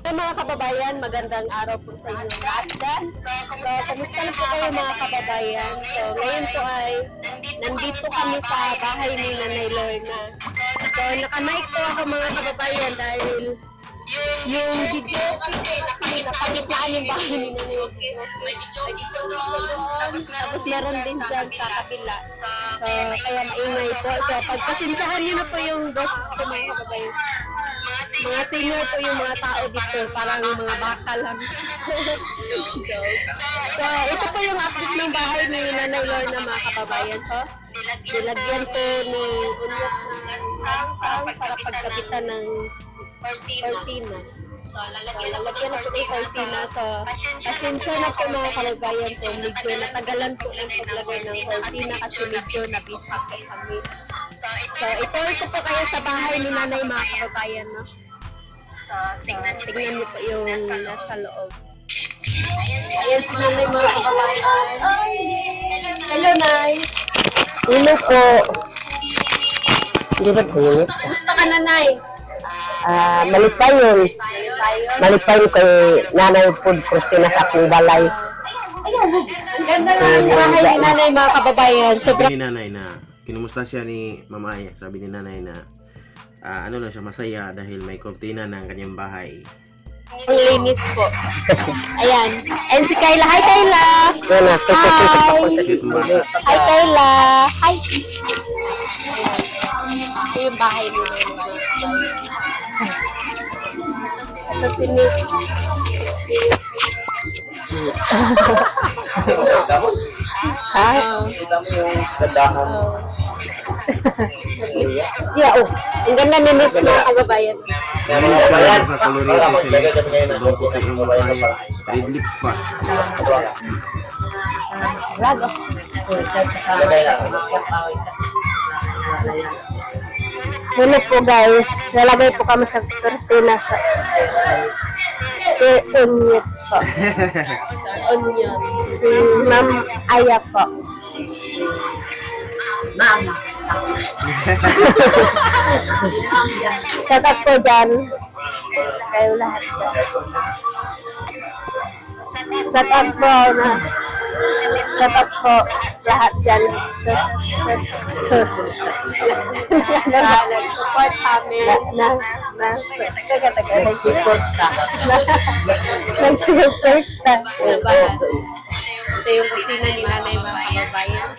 Hey mga kababayan, magandang araw po sa inyo lahat dyan. So, kamusta na po kayo mga kababayan? So, ngayon po ay nandito kami sa bahay ni Nanay Lorna. So, nakamic po ako mga kababayan dahil yung video kasi napagitlaan yung bahay ni Nanay Lorna. Tapos meron din dyan sa kabila. So, kaya maingay po. So, pagpasensyahan nyo na po yung boses ko mga kababayan. Mga senior po yung mga tao dito, parang mga baka lang. So, ito po yung update ng bahay ni Nanay Lorna mga kababayan. So, nilagyan po ni unyok ng sangsang para pagkabitan ng cortina. So, lalagyan na po ng cortina. So, pasensya na po mga kababayan po. Medyo natagalan po ng paglagay ng cortina kasi medyo nabisa po kami. So, ito po kayo sa bahay ni Nanay mga kababayan, no? So, tingnan niyo po yung nasa loob. Ayan si Nanay mga kababayan. Hello, Nay. Sino po? Hindi ba tingin? Kumusta ka, Nanay? Malipayon. Malipayon kay Nanay Food Christina sa akong balay. Ang ganda ng bahay ni Nanay mga kababayan. Sabi ni Nanay na, kinumusta siya ni Mama Aya, sabi ni Nanay na, ano lang siya, masaya dahil may kortina ng kanyang bahay. Ang linis po. Ayan. And si Kayla. Hi, Kayla! Yan na, Hi! Cute mo bata. Hi, Kayla! Hi! Ito yung bahay ni Nanay. Ito si Mitch. Hi. Kita mo yung gadahan. Siya, oh. Ang ganda ni Mitch mga kababayan. Dahil siya sa colorito siya, ibang puti yung mukha niya. Red lips pa. Rago. Ano po guys, lalagay po kami sa cortina sa onion po. Onion. Si Ma'am Aya po. Ma'am. Sakat po dyan. Kayo lahat dyan. Sakat po na. Sakat po lahat dyan. Nag-support sa amin. Nag-support ka. Nag-support ka. Kasi yung kusina ni Nanay mga kababayan.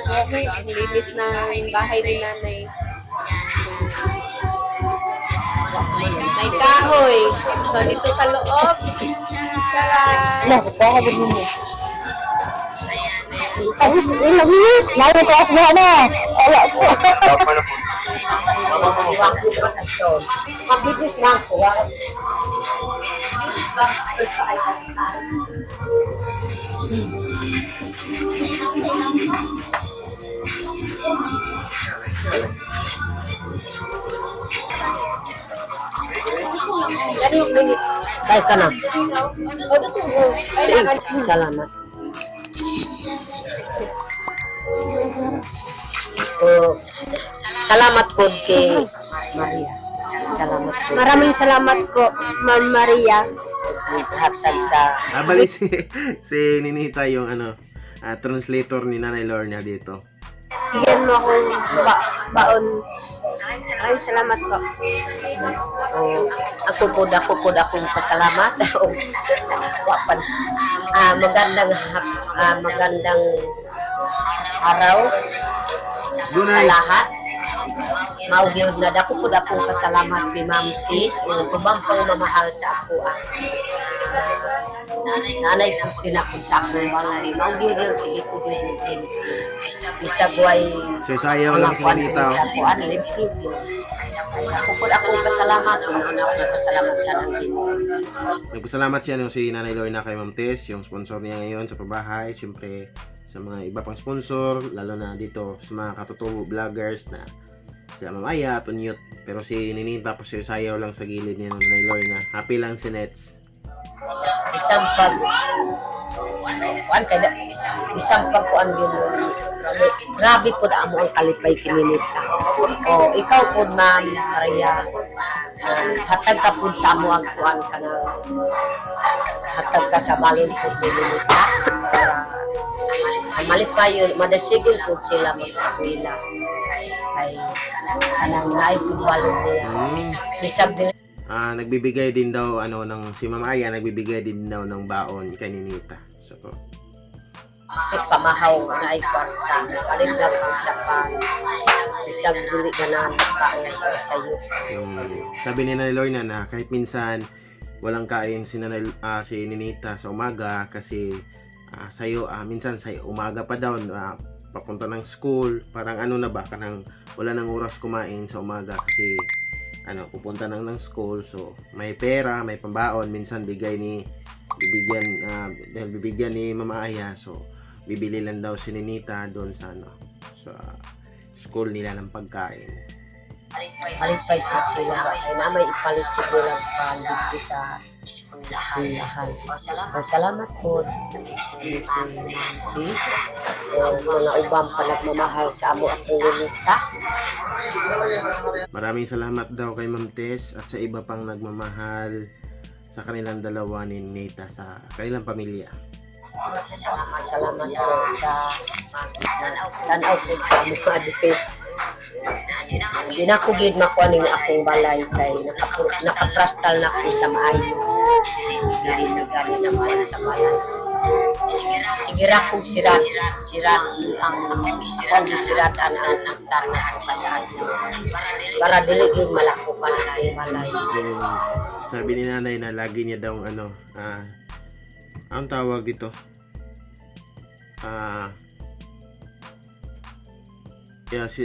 Ang linis ng bahay ni Nanay. May kahoy. So, dito sa loob. Tara! Baka din mo. Ay, ilang mo. Lalo ko ako na. Wala po. Mabitis na ako. Kahit ka na. Salamat. Salamat po kay Maria. Salamat po. Maraming salamat po, Ma'am Maria. Hagsag sa... Bali si Ninita yung translator ni Nanay Lorna dito. Bigyan mo akong baon. Maraming salamat po. Ako po akong pasalamat. Magandang araw sa lahat. Maugyod na dako po akong pasalamat kay Ma'am Sis. Ubang pang mamahal sa ako. Nanay po tinapon sa akong balay. Maugyod yun sige po din. Isagway So sayaw lang si Ninita. Ako po akong pasalamat. Pasalamat ka ng Ginoo. Nagpasalamat siya si Nanay Lorna kay Ma'am Tess, yung sponsor niya ngayon sa pabahay. Siyempre sa mga iba pang sponsor, lalo na dito sa mga katutubo vloggers na si Ma'am Aya, Tunyot. Pero si Ninita po siya sayaw lang sa gilid niya ng Nanay Lorna. Happy lang si Nets. Isang pagkuan yun. Grabe po na mo ang kalipay kininita. O, ikaw po, Ma'am Maria. hatag ka po sa mo ang kuhan ka na hatag ka sa balon po Ninita para malipayon, madasigil po sila mag-eskwela kay kanang naipong balon niya bisag nila. Nagbibigay din daw ng si Ma'am Aya, nagbibigay din daw ng baon kay Ninita. So pamahaw na ay kwarta palit sa po sa pan isang duli na paon para sa iyo. yung sabi ni Nanay Lorna na kahit minsan walang kain si Ninita sa umaga kasi sayo minsan sa umaga pa daw papunta ng school, parang na ba kanang wala nang oras kumain sa umaga kasi pupunta nang ng school, so may pera, may pambaon, minsan dahil bibigyan ni Mama Aya, so bibili lang daw si Ninita doon sa sa school nila ng pagkain. Palit-palit po sila ay na may ipalit ko lang pa sa eskwelahan. Salamat po mga ubang pa nagmamahal sa amo at Ninita. Maraming salamat daw kay Ma'am Tess at sa iba pang nagmamahal sa kanilang dalawa ni Ninita sa kanilang pamilya. Salamat po sa tanaw po sa mga adipit. Hindi na ko gid makuha ning akong balay kay nakaprastal na ko sa maayo. Dili na gani sa bayan sa balay. Sigira kong sirat ang siratan ang tanah ang bayan. Para dili gid malako ka na balay. Yung sabi ni Nanay na lagi niya daw ang tawag dito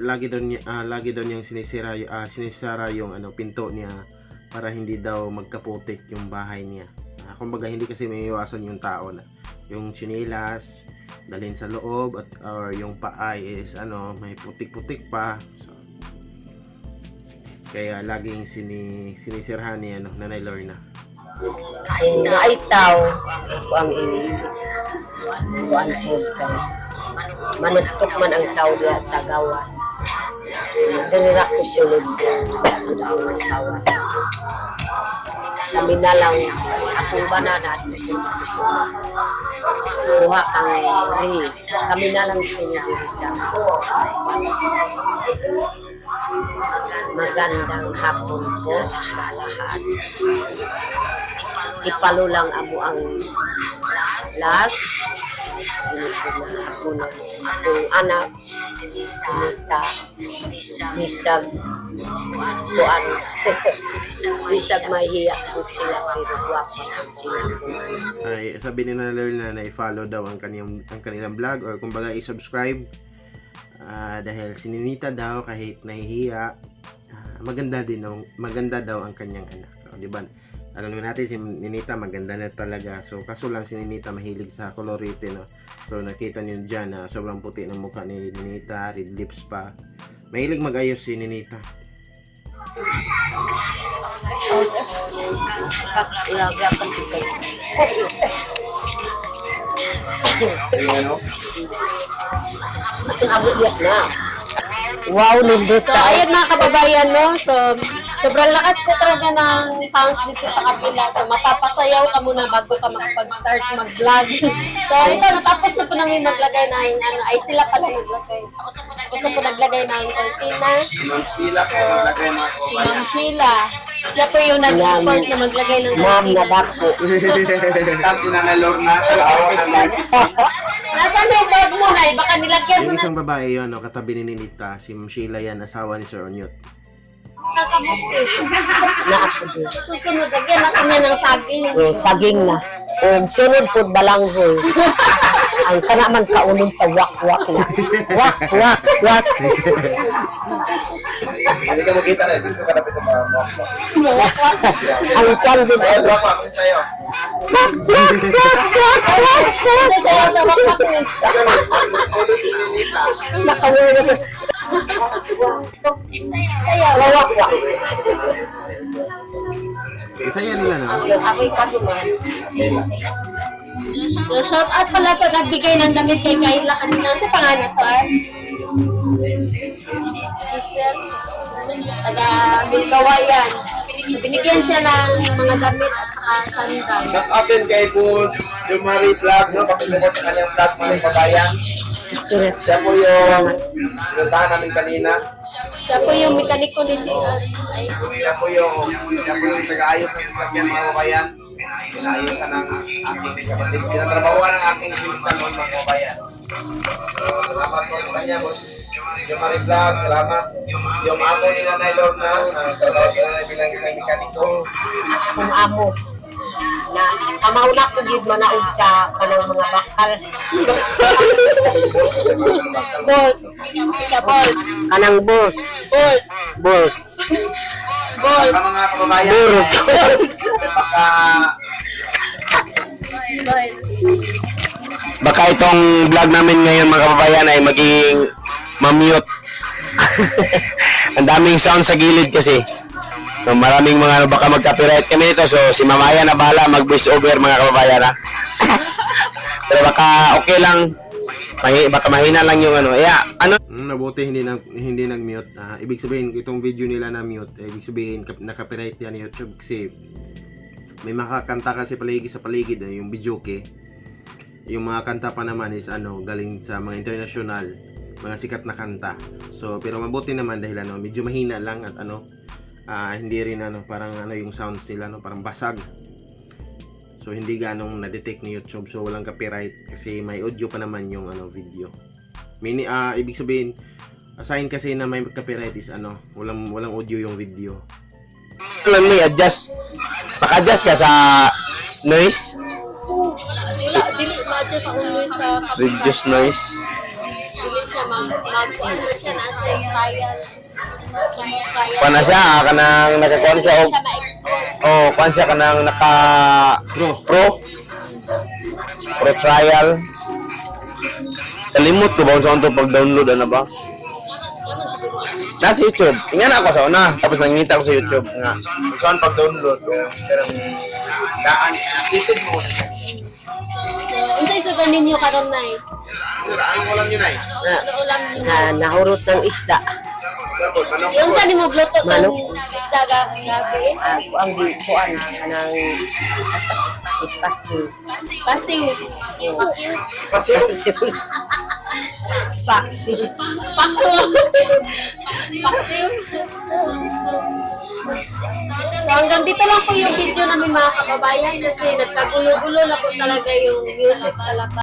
lagi daw niyang sinisara yung pinto niya para hindi daw magkaputik yung bahay niya. Kumbaga hindi kasi may iwasan yung tao na yung chinilas dalhin sa loob or yung paa is may putik-putik pa. So, kaya laging sinisirhan ni Nanay Lorna. Ay naitaw ang kuan po kay manutok man ang tao diya sa gawas. Dira ko sulod ang gawas. Kami na lang akong banana at sulod. Buha ang ri. Kami na lang sulod sa magandang hapon po sa lahat. Ipalo lang amo ang lag. Ako na akong anak Ninita bisag kuan bisag mahiya po sila pero guwapo sila. Ay, sabi ni Nanay Lorna na i-follow daw ang kanilang vlog or kumbaga i-subscribe dahil si Ninita daw kahit nahihiya maganda daw ang kanyang anak. So, di ba? Alam natin si Ninita maganda na talaga. So kaso lang si Ninita mahilig sa kolorite, no. So nakita niyo diyan na sobrang puti ng mukha ni Ninita, red lips pa. Mahilig mag-ayos si Ninita. Wow, lindot So, ayun mga kababayan, no? So, sobrang lakas po talaga ng sounds dito sa kapila. So, mapapasayaw ka muna bago ka makapag-start mag-vlog. So, ito, natapos na po namin maglagay ng, ay sila pala naglagay. Gusto po naglagay ng cortina. Si Ma'am Sheila. Siya po yung nag-report na maglagay ng Ma'am na cortina. dako. Stop na Nanay Lorna, awa naman. Nasaan na yung bag mo, Nay? Baka nilagyan mo Yung na isang babae yun, katabi ni Ninita, si Ma'am Sheila yan, asawa ni Sir Onyot. nakabuksi. Na ako din. Susunod, lagyan natin yan ng saging. Saging na. Sunod po balanghoy. Ang kanaman kaunod sa wak-wak na. Wak. Hindi ka makita na, dito ka napit sa mga Ang kwan din. Ayaw, drama, kung sa'yo. Sasayaw sa wakwas niya. Nakawin na sa Sayaw. wak-wak. Isaya nila na. Yung ako'y kasuman. So, shout out pala sa nagbigay ng damit kay Kayla kanina. Sa pangalan to, Giselle. Taga Bilgawayan. Binigyan siya ng mga damit at saka sandal. Shout out din kay Boss Jumari Vlog, no? Pakisabot sa kanyang vlog mga kabayan. Siya po yung pinuntahan namin kanina. Siya po yung mekaniko ni JR. Siya po yung nag-aayos ng sasakyan mga kabayan. Pinaayusan ng aking kapatid. Pinatrabahuan ng aking pinsan mga kabayan. Salamat po sa kanya, Boss Jumari Vlog. Salamat. Yung amo ni Nanay Lorna, trabaho sila na bilang isang mekaniko. Kung amo na amaw na ko gid manaog sa kanang mga bakal. Bolt. Siya Bolt. Kanang boss. Bolt. Boss. Bolt. Sa mga kababayan, baka Baka itong vlog namin ngayon mga kababayan ay maging mamute. Ang daming sound sa gilid kasi. So maraming mga baka mag-copyright kami nito. So si Mamaya na bahala mag-voice over mga kababayan ha. Pero baka okay lang. Baka mahina lang yung ano. Mabuti hindi nag-mute. Ibig sabihin itong video nila na mute. Ibig sabihin na-copyright yan YouTube kasi may makakanta kasi sa paligid yung videoke. Yung mga kanta pa naman is galing sa mga international, mga sikat na kanta. So pero mabuti naman dahil medyo mahina lang at hindi rin parang yung sounds nila parang basag. So hindi ganong na-detect ni YouTube, so walang copyright kasi may audio pa naman yung video. Ibig sabihin sign kasi na may copyright is walang audio yung video. Lang may adjust. Paka-adjust ka sa noise. Wala, dili ma-adjust ako nun sa Reduce noise. Dili siya mag-ano siya na sa trial. Pana siya kanang nakakuan siya og kuan siya kanang naka pro trial. Kalimot ko ba sa pag-download ba? Nasa YouTube. Ingana ako sa una. Tapos nangita ko sa YouTube nga. saan pag-download. Pero daan, YouTube mo. Unsay sudan ninyo karon nay? Ano mo lang yun ay? Ano ulam ninyo? Nahurot ng isda. Yung sa nimo bluto Manok. ng isda gabi. Ang kuan kanang espacio. Pasiw. Pasiw. Paksiw. Paksiw. So hanggang dito lang po yung video namin mga kababayan kasi nagkagulo-gulo na po talaga yung music sa labas.